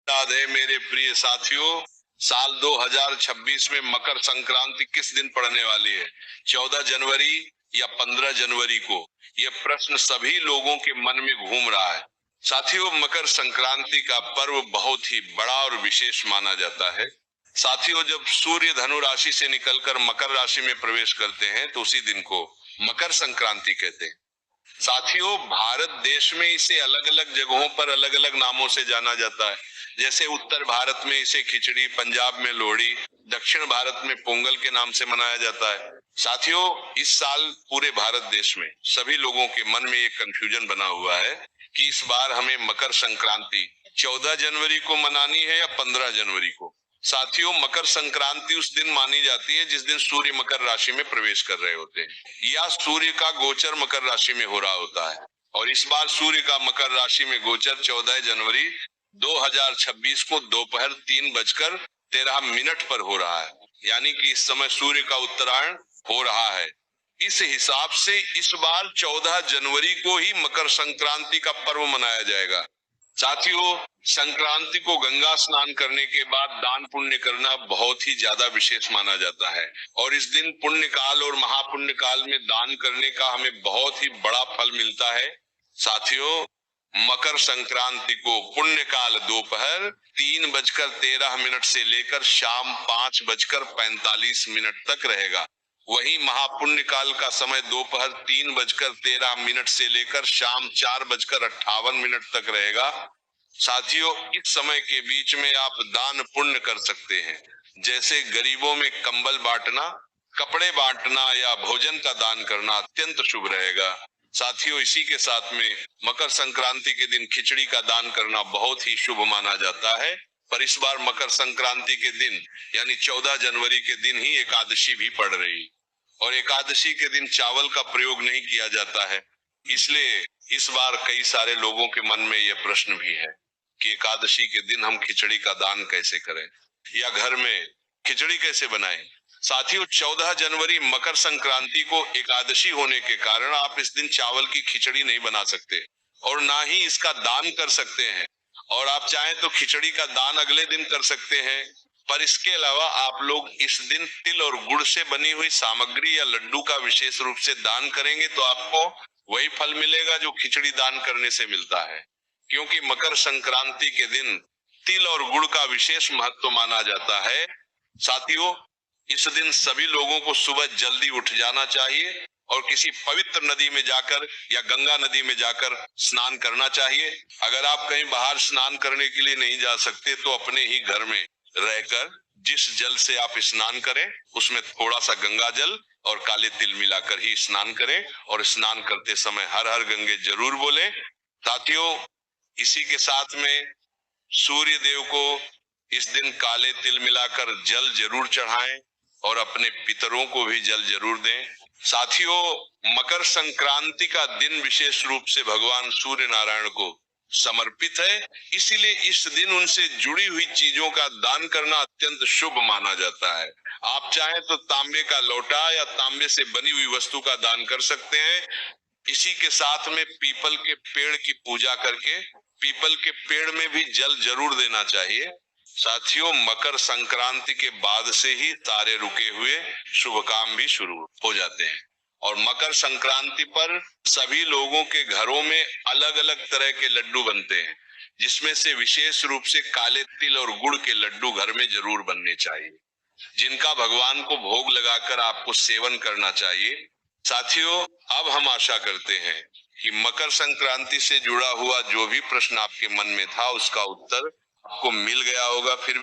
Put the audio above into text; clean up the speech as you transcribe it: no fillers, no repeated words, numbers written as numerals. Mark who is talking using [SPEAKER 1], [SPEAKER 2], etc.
[SPEAKER 1] याद है मेरे प्रिय साथियों, साल 2026 में मकर संक्रांति किस दिन पड़ने वाली है? 14 जनवरी या 15 जनवरी को? यह प्रश्न सभी लोगों के मन में घूम रहा है। साथियों, मकर संक्रांति का पर्व बहुत ही बड़ा और विशेष माना जाता है। साथियों, जब सूर्य धनु राशि से निकलकर मकर राशि में प्रवेश करते हैं तो उसी दिन को मकर संक्रांति कहते हैं। साथियों, भारत देश में इसे अलग अलग जगहों पर अलग अलग नामों से जाना जाता है। जैसे उत्तर भारत में इसे खिचड़ी, पंजाब में लोहड़ी, दक्षिण भारत में पोंगल के नाम से मनाया जाता है। साथियों, इस साल पूरे भारत देश में सभी लोगों के मन में एक कंफ्यूजन बना हुआ है कि इस बार हमें मकर संक्रांति 14 जनवरी को मनानी है या 15 जनवरी को। साथियों, मकर संक्रांति उस दिन मानी जाती है जिस दिन सूर्य मकर राशि में प्रवेश कर रहे होते हैं या सूर्य का गोचर मकर राशि में हो रहा होता है। और इस बार सूर्य का मकर राशि में गोचर 14 जनवरी 2026 को दोपहर 3:13 पर हो रहा है, यानी कि इस समय सूर्य का उत्तरायण हो रहा है। इस हिसाब से इस बार 14 जनवरी को ही मकर संक्रांति का पर्व मनाया जाएगा। साथियों, संक्रांति को गंगा स्नान करने के बाद दान पुण्य करना बहुत ही ज्यादा विशेष माना जाता है और इस दिन पुण्य काल और महापुण्य काल में दान करने का हमें बहुत ही बड़ा फल मिलता है। साथियों, मकर संक्रांति को पुण्य काल दोपहर 3:13 से लेकर शाम 5:45 तक रहेगा। वहीं महापुण्य काल का समय दोपहर 3:13 से लेकर शाम 4:58 तक रहेगा। साथियों, इस समय के बीच में आप दान पुण्य कर सकते हैं, जैसे गरीबों में कंबल बांटना, कपड़े बांटना या भोजन का दान करना अत्यंत शुभ रहेगा। साथियों, इसी के साथ में मकर संक्रांति के दिन खिचड़ी का दान करना बहुत ही शुभ माना जाता है। पर इस बार मकर संक्रांति के दिन यानी 14 जनवरी के दिन ही एकादशी भी पड़ रही और एकादशी के दिन चावल का प्रयोग नहीं किया जाता है। इसलिए इस बार कई सारे लोगों के मन में यह प्रश्न भी है कि एकादशी के दिन हम खिचड़ी का दान कैसे करें या घर में खिचड़ी कैसे बनाएं। साथियों, 14 जनवरी मकर संक्रांति को एकादशी होने के कारण आप इस दिन चावल की खिचड़ी नहीं बना सकते और ना ही इसका दान कर सकते हैं। और आप चाहें तो खिचड़ी का दान अगले दिन कर सकते हैं, पर इसके अलावा आप लोग इस दिन तिल और गुड़ से बनी हुई सामग्री या लड्डू का विशेष रूप से दान करेंगे तो आपको वही फल मिलेगा जो खिचड़ी दान करने से मिलता है, क्योंकि मकर संक्रांति के दिन तिल और गुड़ का विशेष महत्व माना जाता है। साथियों, इस दिन सभी लोगों को सुबह जल्दी उठ जाना चाहिए और किसी पवित्र नदी में जाकर या गंगा नदी में जाकर स्नान करना चाहिए। अगर आप कहीं बाहर स्नान करने के लिए नहीं जा सकते तो अपने ही घर में रहकर जिस जल से आप स्नान करें उसमें थोड़ा सा गंगा जल और काले तिल मिलाकर ही स्नान करें और स्नान करते समय हर हर गंगे जरूर बोलें। साथियों, इसी के साथ में सूर्य देव को इस दिन काले तिल मिलाकर जल जरूर चढ़ाएं और अपने पितरों को भी जल जरूर दें। साथियों, मकर संक्रांति का दिन विशेष रूप से भगवान सूर्य नारायण को समर्पित है, इसीलिए इस दिन उनसे जुड़ी हुई चीजों का दान करना अत्यंत शुभ माना जाता है। आप चाहें तो तांबे का लोटा या तांबे से बनी हुई वस्तु का दान कर सकते हैं। इसी के साथ में पीपल के पेड़ की पूजा करके पीपल के पेड़ में भी जल जरूर देना चाहिए। साथियों, मकर संक्रांति के बाद से ही सारे रुके हुए शुभ काम भी शुरू हो जाते हैं और मकर संक्रांति पर सभी लोगों के घरों में अलग अलग तरह के लड्डू बनते हैं, जिसमें से विशेष रूप से काले तिल और गुड़ के लड्डू घर में जरूर बनने चाहिए, जिनका भगवान को भोग लगाकर आपको सेवन करना चाहिए। साथियों, अब हम आशा करते हैं कि मकर संक्रांति से जुड़ा हुआ जो भी प्रश्न आपके मन में था उसका उत्तर आपको मिल गया होगा। फिर